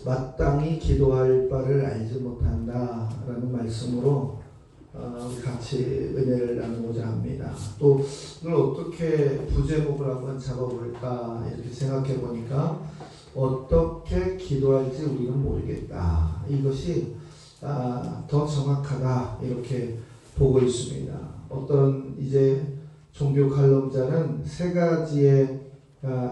마땅히 기도할 바를 알지 못한다라는 말씀으로 우리 같이 은혜를 나누고자 합니다. 또 오늘 어떻게 부제목을 한번 잡아볼까 이렇게 생각해 보니까 어떻게 기도할지 우리는 모르겠다. 이것이 더 정확하다 이렇게 보고 있습니다. 어떤 이제 종교 칼럼자는 세 가지의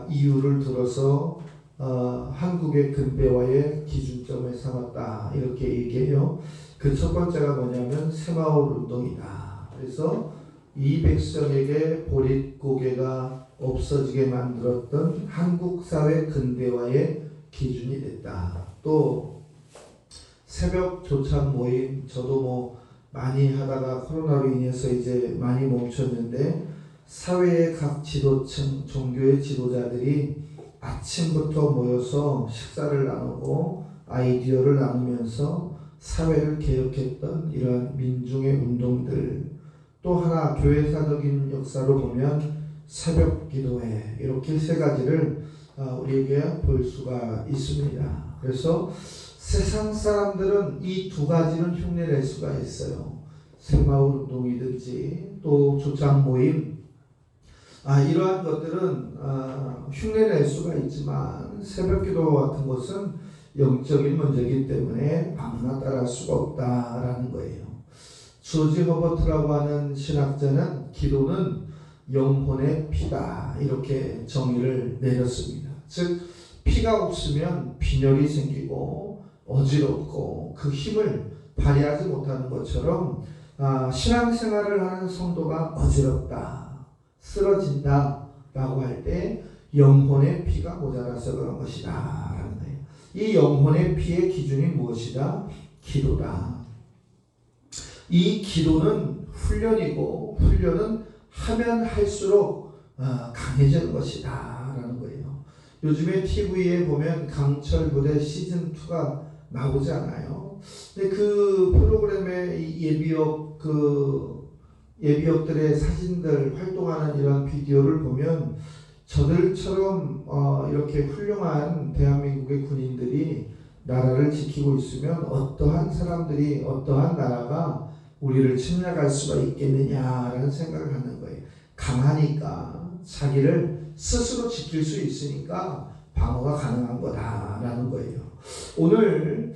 이유를 들어서 한국의 근대화의 기준점을 삼았다 이렇게 얘기해요. 그 첫 번째가 뭐냐면 새마을 운동이다. 그래서 이 백성에게 보릿고개가 없어지게 만들었던 한국 사회 근대화의 기준이 됐다. 또 새벽 조찬 모임, 저도 많이 하다가 코로나로 인해서 이제 많이 멈췄는데 사회의 각 지도층, 종교의 지도자들이 아침부터 모여서 식사를 나누고 아이디어를 나누면서 사회를 개혁했던 이런 민중의 운동들, 또 하나 교회사적인 역사로 보면 새벽 기도회, 이렇게 세 가지를 우리에게 볼 수가 있습니다. 그래서 세상 사람들은 이 두 가지는 흉내낼 수가 있어요. 새마을 운동이든지 또 조찬 모임, 이러한 것들은 흉내낼 수가 있지만 새벽기도 같은 것은 영적인 문제이기 때문에 아무나 따라할 수가 없다라는 거예요. 조지 허버트라고 하는 신학자는 기도는 영혼의 피다 이렇게 정의를 내렸습니다. 즉 피가 없으면 빈혈이 생기고 어지럽고 그 힘을 발휘하지 못하는 것처럼 신앙생활을 하는 성도가 어지럽다, 쓰러진다 라고 할 때 영혼의 피가 모자라서 그런 것이다 라는 거예요. 이 영혼의 피의 기준이 무엇이다? 기도다. 이 기도는 훈련이고 훈련은 하면 할수록 강해지는 것이다 라는 거예요. 요즘에 TV에 보면 강철 부대 시즌2가 나오지 않아요. 근데 그 프로그램의 예비역들의 사진들, 활동하는 이런 비디오를 보면 저들처럼 이렇게 훌륭한 대한민국의 군인들이 나라를 지키고 있으면 어떠한 사람들이, 어떠한 나라가 우리를 침략할 수가 있겠느냐라는 생각을 하는 거예요. 강하니까, 자기를 스스로 지킬 수 있으니까 방어가 가능한 거다라는 거예요. 오늘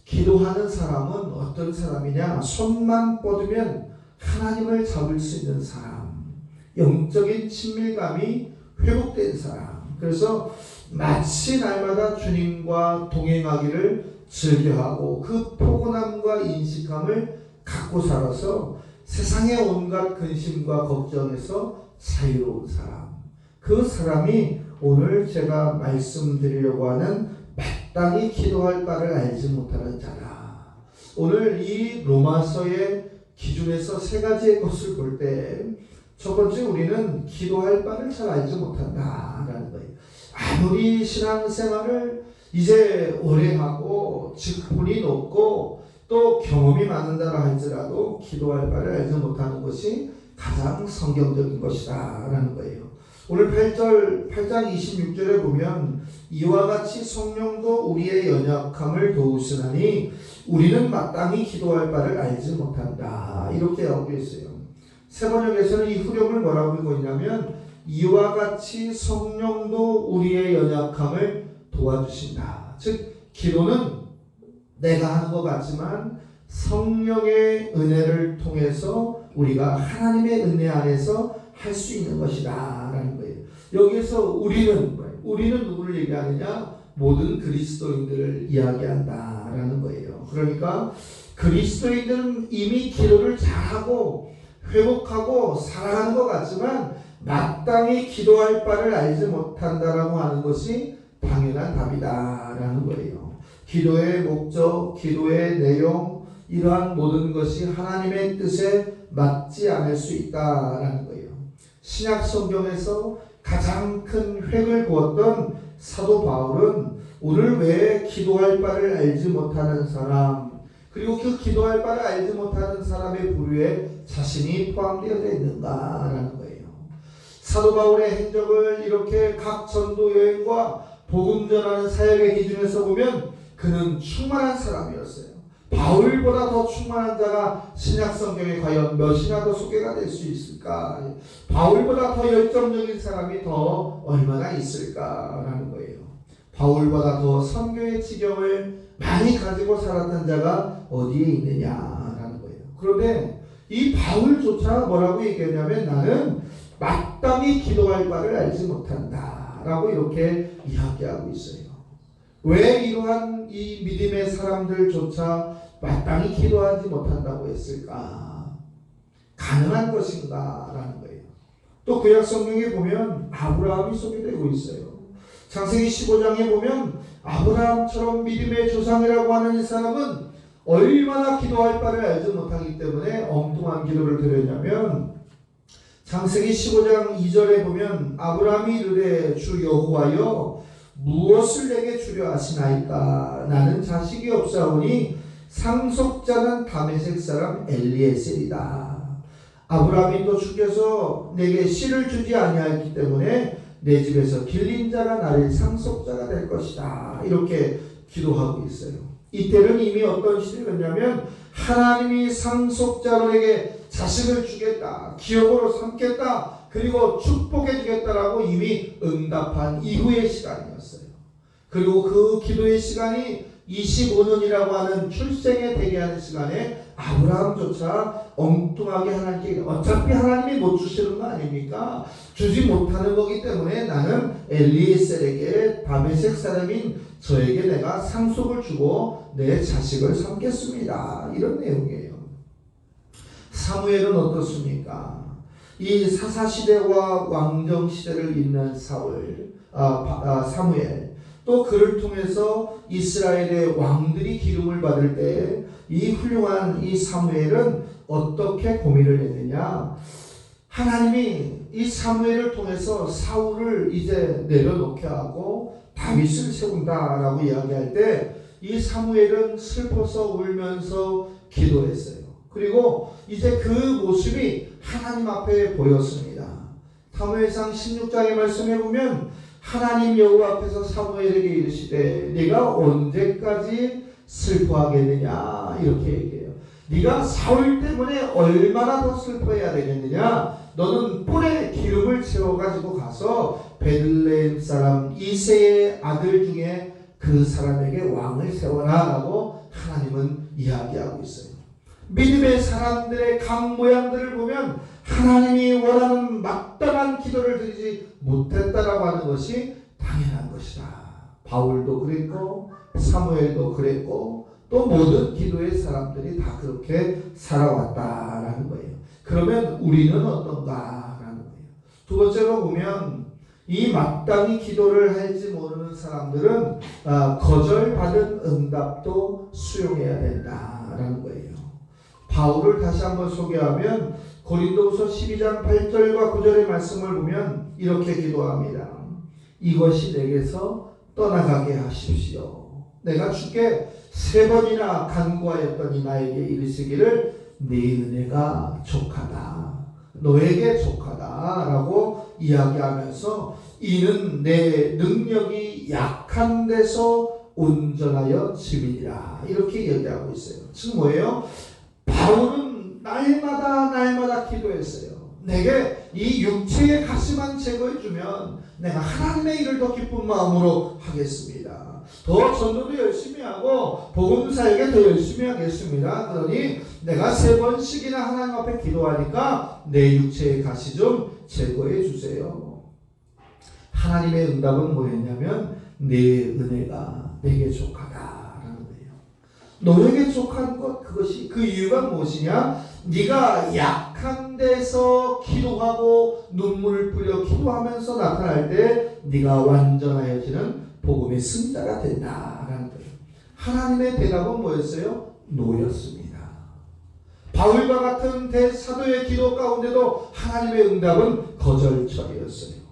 기도하는 사람은 어떤 사람이냐? 손만 뻗으면 하나님을 잡을 수 있는 사람, 영적인 친밀감이 회복된 사람. 그래서 마치 날마다 주님과 동행하기를 즐겨하고 그 포근함과 인식함을 갖고 살아서 세상의 온갖 근심과 걱정에서 자유로운 사람. 그 사람이 오늘 제가 말씀드리려고 하는 마땅히 기도할 바를 알지 못하는 자다. 오늘 이 로마서의 기준에서 세 가지의 것을 볼 때 첫 번째, 우리는 기도할 바를 잘 알지 못한다라는 거예요. 아무리 신앙생활을 이제 오래 하고 직분이 높고 또 경험이 많은다라 할지라도 기도할 바를 알지 못하는 것이 가장 성경적인 것이다 라는 거예요. 오늘 8장 26절에 보면 이와 같이 성령도 우리의 연약함을 도우시나니 우리는 마땅히 기도할 바를 알지 못한다 이렇게 하고 있어요. 세 번역에서는 이 후렴을 뭐라고 읽고 있냐면 이와 같이 성령도 우리의 연약함을 도와주신다. 즉 기도는 내가 하는 것 같지만 성령의 은혜를 통해서 우리가 하나님의 은혜 안에서 할 수 있는 것이다 라는 거예요. 여기에서 우리는 누구를 얘기하느냐? 모든 그리스도인들을 이야기한다 라는 거예요. 그러니까 그리스도인들은 이미 기도를 잘하고 회복하고 살아가는 것 같지만 마땅히 기도할 바를 알지 못한다라고 하는 것이 당연한 답이다 라는 거예요. 기도의 목적, 기도의 내용, 이러한 모든 것이 하나님의 뜻에 맞지 않을 수 있다라는 거예요. 신약 성경에서 가장 큰 획을 그었던 사도 바울은 오늘 왜 기도할 바를 알지 못하는 사람, 그리고 그 기도할 바를 알지 못하는 사람의 부류에 자신이 포함되어 있는가라는 거예요. 사도 바울의 행적을 이렇게 각 전도 여행과 복음 전하는 사역의 기준에서 보면 그는 충만한 사람이었어요. 바울보다 더 충만한 자가 신약 성경에 과연 몇이나 더 소개가 될 수 있을까? 바울보다 더 열정적인 사람이 더 얼마나 있을까라는 거예요. 바울보다 더 선교의 지경을 많이 가지고 살았던 자가 어디에 있느냐라는 거예요. 그런데 이 바울조차 뭐라고 얘기하냐면 나는 마땅히 기도할 바를 알지 못한다 라고 이렇게 이야기하고 있어요. 왜 이러한 이 믿음의 사람들조차 마땅히 기도하지 못한다고 했을까? 가능한 것인가? 라는 거예요. 또 구약 성경에 보면 아브라함이 소개되고 있어요. 창세기 15장에 보면 아브라함처럼 믿음의 조상이라고 하는 이 사람은 얼마나 기도할 바를 알지 못하기 때문에 엉뚱한 기도를 드렸냐면 창세기 15장 2절에 보면 아브라함이 이르되 주 여호와여 무엇을 내게 주려 하시나이까? 나는 자식이 없사오니 상속자는 다메섹 사람 엘리에셀이다. 아브라함이 또 죽여서 내게 씨를 주지 아니하였기 때문에 내 집에서 길린 자가 나를 상속자가 될 것이다. 이렇게 기도하고 있어요. 이때는 이미 어떤 시대였냐면 하나님이 상속자로 내게 자식을 주겠다, 기업으로 삼겠다, 그리고 축복해 주겠다라고 이미 응답한 이후의 시간이었어요. 그리고 그 기도의 시간이 25년이라고 하는 출생에 대기하는 시간에 아브라함조차 엉뚱하게 하나님께 어차피 하나님이 못 주시는 거 아닙니까? 주지 못하는 거기 때문에 나는 엘리에셀에게 다메섹 사람인 저에게 내가 상속을 주고 내 자식을 삼겠습니다. 이런 내용이에요. 사무엘은 어떻습니까? 이 사사시대와 왕정시대를 잇는 사무엘, 또 그를 통해서 이스라엘의 왕들이 기름을 받을 때 이 훌륭한 이 사무엘은 어떻게 고민을 했느냐? 하나님이 이 사무엘을 통해서 사울을 이제 내려놓게 하고 다윗을 세운다라고 이야기할 때 이 사무엘은 슬퍼서 울면서 기도했어요. 그리고 이제 그 모습이 하나님 앞에 보였습니다. 사무엘상 16장의 말씀에 보면 하나님 여호와 앞에서 사무엘에게 이르시되 네가 언제까지 슬퍼하겠느냐 이렇게 얘기해요. 네가 사울 때문에 얼마나 더 슬퍼해야 되겠느냐? 너는 뿔에 기름을 채워가지고 가서 베들레헴 사람 이새의 아들 중에 그 사람에게 왕을 세워라 라고 하나님은 이야기하고 있어요. 믿음의 사람들의 각 모양들을 보면 하나님이 원하는 마땅한 기도를 드리지 못했다라고 하는 것이 당연한 것이다. 바울도 그랬고 사무엘도 그랬고 또 모든 기도의 사람들이 다 그렇게 살아왔다라는 거예요. 그러면 우리는 어떤가라는 거예요. 두 번째로 보면 이 마땅히 기도를 할지 모르는 사람들은 거절받은 응답도 수용해야 된다라는 거예요. 바울을 다시 한번 소개하면 고린도후서 12장 8절과 9절의 말씀을 보면 이렇게 기도합니다. 이것이 내게서 떠나가게 하십시오. 내가 주께 3번이나 간구하였더니 나에게 이르시기를 네 은혜가 족하다, 너에게 족하다 라고 이야기하면서 이는 내 능력이 약한 데서 온전하여 짐이라 이렇게 얘기하고 있어요. 즉 뭐예요? 바울은 날마다 기도했어요. 내게 이 육체의 가시만 제거해 주면 내가 하나님의 일을 더 기쁜 마음으로 하겠습니다. 더 전도도 열심히 하고 복음 살게 더 열심히 하겠습니다. 그러니 내가 3번씩이나 하나님 앞에 기도하니까 내 육체의 가시 좀 제거해 주세요. 하나님의 응답은 뭐였냐면 내 은혜가 내게 족하다라는 거예요. 너에게 족한 것, 그것이 그 이유가 무엇이냐? 네가 약한 데서 기도하고 눈물을 뿌려 기도하면서 나타날 때 네가 완전하여지는 복음의 승자가 된다라는 거예요. 하나님의 대답은 뭐였어요? 노였습니다. 바울과 같은 대사도의 기도 가운데도 하나님의 응답은 거절처리였어요.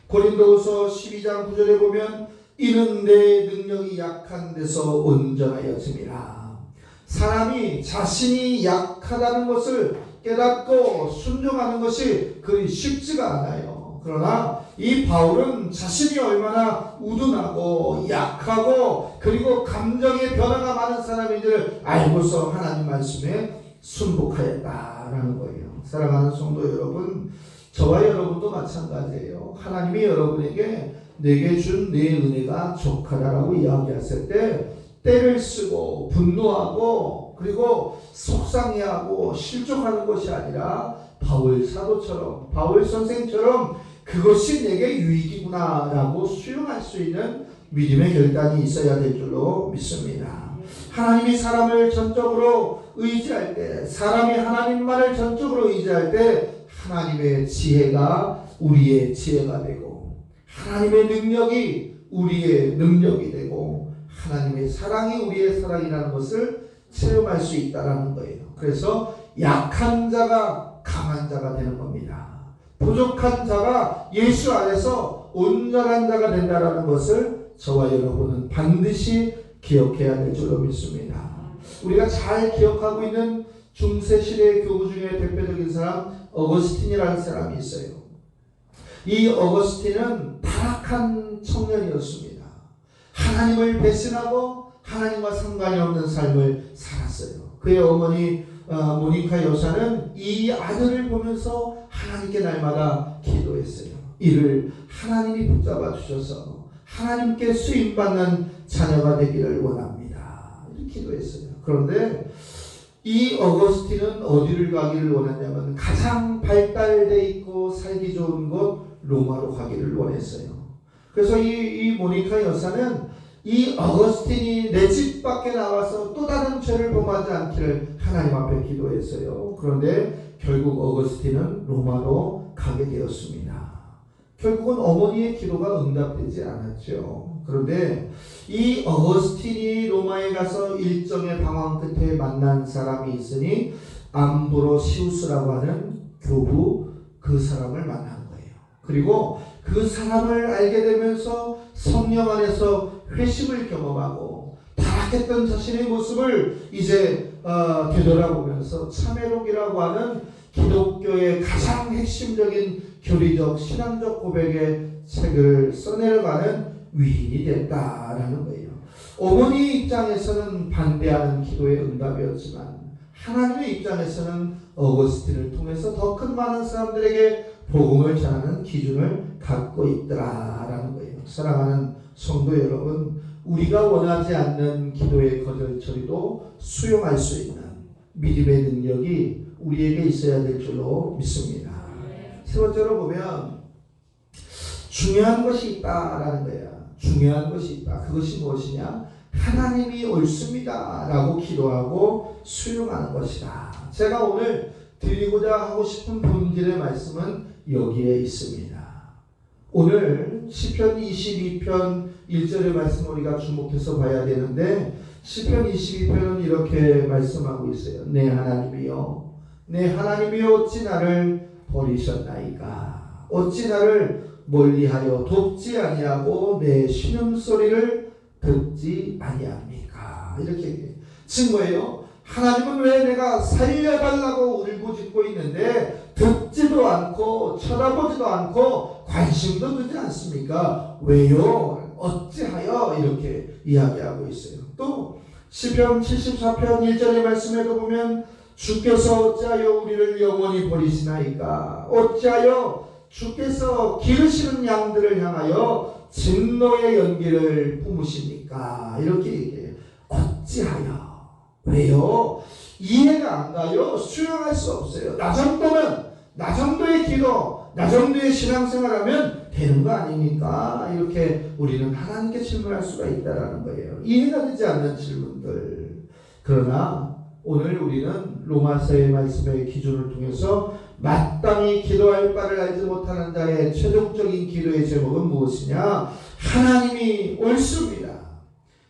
고린도후서 12장 9절에 보면 이는 내 능력이 약한 데서 온전하여짐이라. 사람이 자신이 약하다는 것을 깨닫고 순종하는 것이 그리 쉽지가 않아요. 그러나 이 바울은 자신이 얼마나 우둔하고 약하고 그리고 감정의 변화가 많은 사람인 줄 알고서 하나님 말씀에 순복하였다라는 거예요. 사랑하는 성도 여러분, 저와 여러분도 마찬가지예요. 하나님이 여러분에게 내게 준 내 은혜가 족하다라고 이야기했을 때 때를 쓰고 분노하고 그리고 속상해하고 실족하는 것이 아니라 바울 사도처럼, 바울 선생처럼 그것이 내게 유익이구나 라고 수용할 수 있는 믿음의 결단이 있어야 될 줄로 믿습니다. 하나님이 사람을 전적으로 의지할 때, 사람이 하나님만을 전적으로 의지할 때 하나님의 지혜가 우리의 지혜가 되고 하나님의 능력이 우리의 능력이 되고 하나님의 사랑이 우리의 사랑이라는 것을 체험할 수 있다는 거예요. 그래서 약한 자가 강한 자가 되는 겁니다. 부족한 자가 예수 안에서 온전한 자가 된다는 것을 저와 여러분은 반드시 기억해야 될 줄로 믿습니다. 우리가 잘 기억하고 있는 중세시대 교부 중에 대표적인 사람 어거스틴이라는 사람이 있어요. 이 어거스틴은 타락한 청년이었습니다. 하나님을 배신하고 하나님과 상관이 없는 삶을 살았어요. 그의 어머니 모니카 여사는 이 아들을 보면서 하나님께 날마다 기도했어요. 이를 하나님이 붙잡아 주셔서 하나님께 수임받는 자녀가 되기를 원합니다. 이렇게 기도했어요. 그런데 이 어거스틴은 어디를 가기를 원했냐면 가장 발달되어 있고 살기 좋은 곳 로마로 가기를 원했어요. 그래서 이 모니카 여사는 이 어거스틴이 내 집 밖에 나와서 또 다른 죄를 범하지 않기를 하나님 앞에 기도했어요. 그런데 결국 어거스틴은 로마로 가게 되었습니다. 결국은 어머니의 기도가 응답되지 않았죠. 그런데 이 어거스틴이 로마에 가서 일정의 방황 끝에 만난 사람이 있으니 암브로시우스라고 하는 교부, 그 사람을 만난 거예요. 그리고 그 사람을 알게 되면서 성령 안에서 회심을 경험하고 타락했던 자신의 모습을 이제 되돌아보면서 참회록이라고 하는 기독교의 가장 핵심적인 교리적 신앙적 고백의 책을 써내려가는 위인이 됐다라는 거예요. 어머니 입장에서는 반대하는 기도의 응답이었지만 하나님의 입장에서는 어거스틴을 통해서 더 큰 많은 사람들에게 복음을 전하는 기준을 갖고 있더라라는 거예요. 사랑하는 성도 여러분, 우리가 원하지 않는 기도의 거절 처리도 수용할 수 있는 믿음의 능력이 우리에게 있어야 될 줄로 믿습니다. 세 번째로 보면 중요한 것이 있다라는 거예요. 중요한 것이 있다. 그것이 무엇이냐? 하나님이 옳습니다 라고 기도하고 수용하는 것이다. 제가 오늘 드리고자 하고 싶은 본질의 말씀은 여기에 있습니다. 오늘 시편 22편 1절의 말씀 우리가 주목해서 봐야 되는데 시편 22편은 이렇게 말씀하고 있어요. 내 하나님이여, 내 하나님이여 어찌 나를 버리셨나이까? 어찌 나를 멀리하여 돕지 아니하고 내 신음소리를 듣지 아니합니까? 이렇게 얘기해요. 즉 뭐예요? 하나님은 왜 내가 살려달라고 울부짖고 있는데 듣지도 않고 쳐다보지도 않고 관심도 두지 않습니까? 왜요? 어찌하여? 이렇게 이야기하고 있어요. 또 시편 74편 1절의 말씀에도 보면 주께서 어찌하여 우리를 영원히 버리시나이까? 어찌하여 주께서 기르시는 양들을 향하여 진노의 연기를 뿜으십니까? 이렇게 얘기해요. 어찌하여? 왜요? 이해가 안 가요? 수용할 수 없어요. 나 정도의 기도, 나 정도의 신앙생활하면 되는 거 아닙니까? 이렇게 우리는 하나님께 질문할 수가 있다는 거예요. 이해가 되지 않는 질문들. 그러나 오늘 우리는 로마서의 말씀의 기준을 통해서 마땅히 기도할 바를 알지 못하는 자의 최종적인 기도의 제목은 무엇이냐? 하나님이 옳습니다.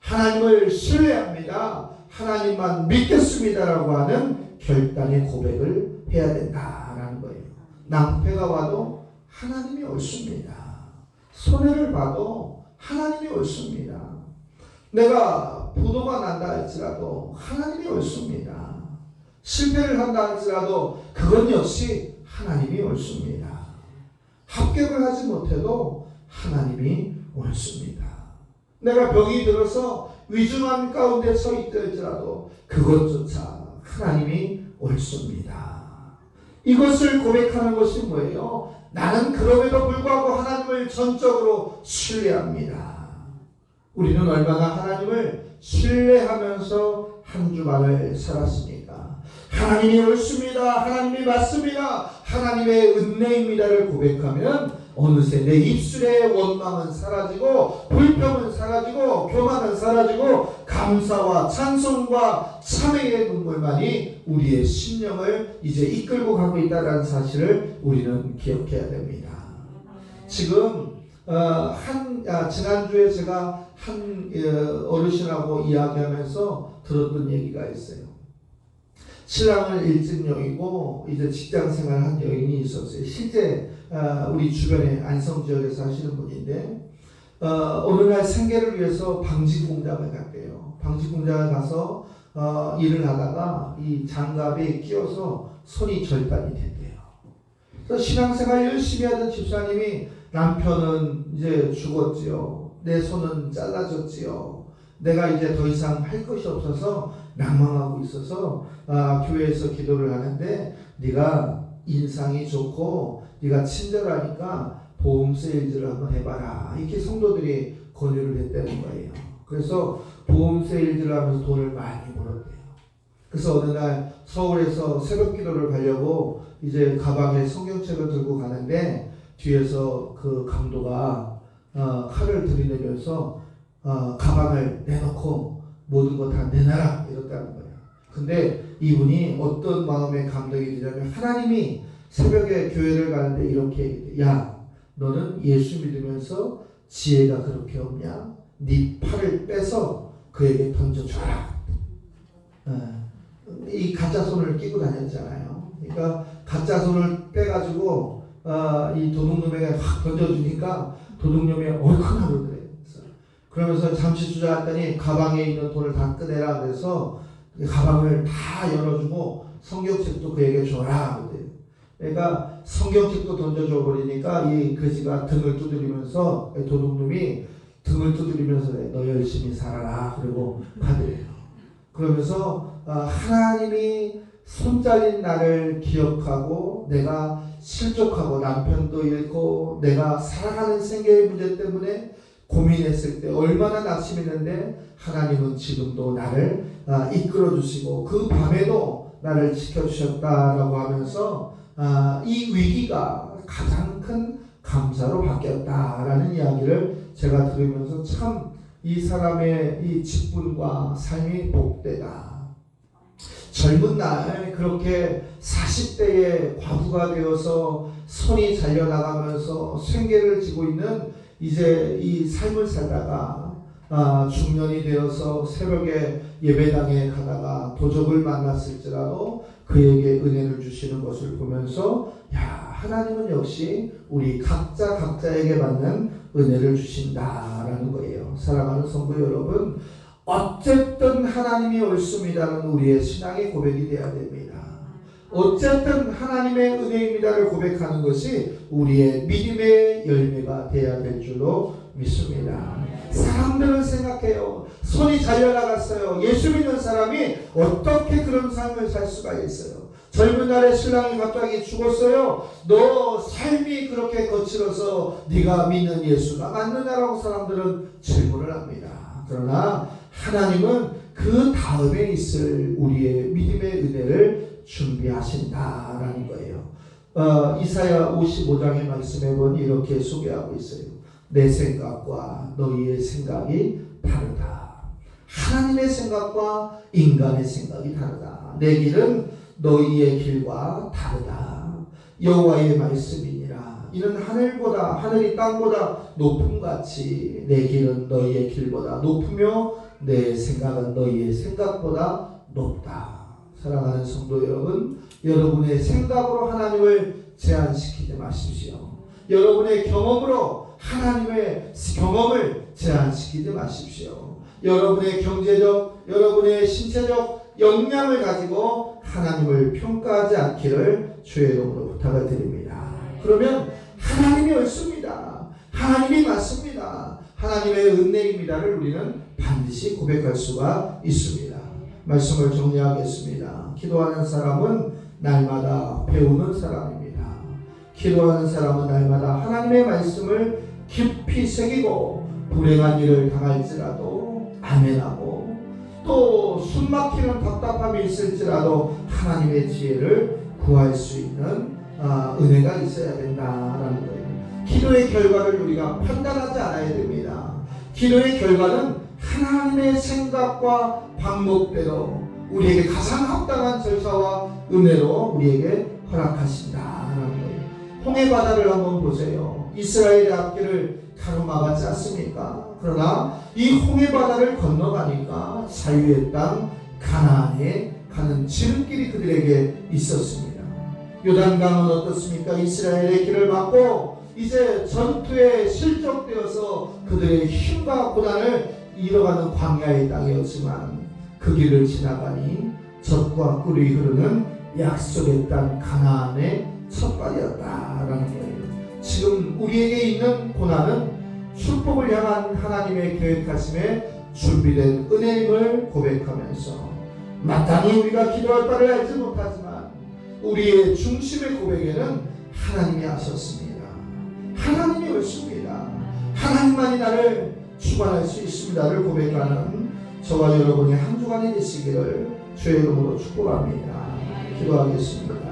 하나님을 신뢰합니다. 하나님만 믿겠습니다라고 하는 결단의 고백을 해야 된다라는 거예요. 낭패가 와도 하나님이 옳습니다. 손해를 봐도 하나님이 옳습니다. 내가 부도가 난다 할지라도 하나님이 옳습니다. 실패를 한다 할지라도 그건 역시 하나님이 옳습니다. 합격을 하지 못해도 하나님이 옳습니다. 내가 병이 들어서 위중한 가운데 서 있더라도 그것조차 하나님이 옳습니다. 이것을 고백하는 것이 뭐예요? 나는 그럼에도 불구하고 하나님을 전적으로 신뢰합니다. 우리는 얼마나 하나님을 신뢰하면서 한 주간을 살았습니까? 하나님이 옳습니다. 하나님이 맞습니다. 하나님의 은혜입니다를 고백하면 어느새 내 입술의 원망은 사라지고 불평은 사라지고 교만은 사라지고 감사와 찬송과 참회의 눈물만이 우리의 심령을 이제 이끌고 가고 있다는 사실을 우리는 기억해야 됩니다. 지금 지난주에 제가 한 어르신하고 이야기하면서 들었던 얘기가 있어요. 신랑을 일찍 여의고 이제 직장 생활한 여인이 있었어요. 실제 우리 주변에 안성 지역에서 하시는 분인데 어느 날 생계를 위해서 방직 공장을 갔대요. 방직 공장을 가서 일을 하다가 이 장갑에 끼어서 손이 절단이 됐대요. 그래서 신앙생활 열심히 하던 집사님이 남편은 이제 죽었지요. 내 손은 잘라졌지요. 내가 이제 더 이상 할 것이 없어서 낭망하고 있어서 교회에서 기도를 하는데 네가 인상이 좋고 네가 친절하니까 보험 세일즈를 한번 해봐라. 이렇게 성도들이 권유를 했다는 거예요. 그래서 보험 세일즈를 하면서 돈을 많이 벌었대요. 그래서 어느 날 서울에서 새벽 기도를 가려고 이제 가방에 성경책을 들고 가는데 뒤에서 그 강도가 칼을 들이대면서 가방을 내놓고 모든 거 다 내놔라 이랬다는 거예요. 근데 이분이 어떤 마음의 감동이 드냐면 하나님이 새벽에 교회를 가는데 이렇게 얘기해. 야, 너는 예수 믿으면서 지혜가 그렇게 없냐? 네 팔을 빼서 그에게 던져줘라. 이 가짜 손을 끼고 다녔잖아요. 그러니까 가짜 손을 빼가지고 이 도둑놈에게 확 던져주니까 도둑놈이 얼큰하고 그래요. 그러면서 잠시 주저앉더니 가방에 있는 돈을 다 꺼내라 그래서 가방을 다 열어주고 성경책도 그에게 줘라. 그러니까 성경책도 던져줘 버리니까 이 거지가 등을 두드리면서 도둑놈이 등을 두드리면서 너 열심히 살아라. 그리고 가더래요. 그러면서 하나님이 손 잘린 나를 기억하고 내가 실족하고 남편도 잃고 내가 살아가는 생계의 문제 때문에 고민했을 때 얼마나 낙심했는데 하나님은 지금도 나를 이끌어 주시고 그 밤에도 나를 지켜주셨다라고 하면서 이 위기가 가장 큰 감사로 바뀌었다라는 이야기를 제가 들으면서 참 이 사람의 이 직분과 삶이 복되다. 젊은 날 그렇게 40대에 과부가 되어서 손이 잘려나가면서 생계를 지고 있는 이제 이 삶을 살다가 중년이 되어서 새벽에 예배당에 가다가 도적을 만났을지라도 그에게 은혜를 주시는 것을 보면서 야, 하나님은 역시 우리 각자에게 받는 은혜를 주신다라는 거예요. 사랑하는 성도 여러분, 어쨌든 하나님이 옳습니다는 우리의 신앙의 고백이 되어야 됩니다. 어쨌든 하나님의 은혜입니다를 고백하는 것이 우리의 믿음의 열매가 되어야 될 줄로 믿습니다. 사람들은 생각해요. 손이 잘려나갔어요. 예수 믿는 사람이 어떻게 그런 삶을 살 수가 있어요? 젊은 날에 신랑이 갑자기 죽었어요. 너 삶이 그렇게 거칠어서 네가 믿는 예수가 맞느냐라고 사람들은 질문을 합니다. 그러나 하나님은 그 다음에 있을 우리의 믿음의 은혜를 준비하신다라는 거예요. 이사야 55장의 말씀에 보면 이렇게 소개하고 있어요. 내 생각과 너희의 생각이 다르다. 하나님의 생각과 인간의 생각이 다르다. 내 길은 너희의 길과 다르다. 여호와의 말씀이니라. 이는 하늘이 땅보다 높음같이 내 길은 너희의 길보다 높으며 내 생각은 너희의 생각보다 높다. 사랑하는 성도 여러분, 여러분의 생각으로 하나님을 제한시키지 마십시오. 여러분의 경험으로 하나님의 경험을 제한시키지 마십시오. 여러분의 경제적, 여러분의 신체적 역량을 가지고 하나님을 평가하지 않기를 주의 이름으로 부탁을 드립니다. 그러면 하나님이 옳습니다. 하나님이 맞습니다. 하나님의 은혜입니다를 우리는 반드시 고백할 수가 있습니다. 말씀을 정리하겠습니다. 기도하는 사람은 날마다 배우는 사람입니다. 기도하는 사람은 날마다 하나님의 말씀을 깊이 새기고 불행한 일을 당할지라도 아멘하고 또 숨막히는 답답함이 있을지라도 하나님의 지혜를 구할 수 있는 은혜가 있어야 된다라는 거예요. 기도의 결과를 우리가 판단하지 않아야 됩니다. 기도의 결과는 하나님의 생각과 방법대로 우리에게 가장 합당한 절차와 은혜로 우리에게 허락하신다라는 거예요. 홍해 바다를 한번 보세요. 이스라엘의 앞길을 가로막았지 않습니까? 그러나 이 홍해 바다를 건너가니까 자유의 땅 가나안에 가는 지름길이 그들에게 있었습니다. 요단강은 어떻습니까? 이스라엘의 길을 막고 이제 전투에 실족되어서 그들의 힘과 고난을 잃어가는 광야의 땅이었지만 그 길을 지나가니 젖과 꿀이 흐르는 약속의 땅 가나안의 첫발이었다라는 거예요. 지금 우리에게 있는 고난은 축복을 향한 하나님의 계획하심에 준비된 은혜임을 고백하면서 마땅히 우리가 기도할 바를 알지 못하지만 우리의 중심의 고백에는 하나님이 하셨습니다. 하나님이 옳습니다. 하나님만이 나를 주관할 수 있습니다를 고백하는 저와 여러분의 한 주간이 되시기를 주의 이름으로 축복합니다. 기도하겠습니다.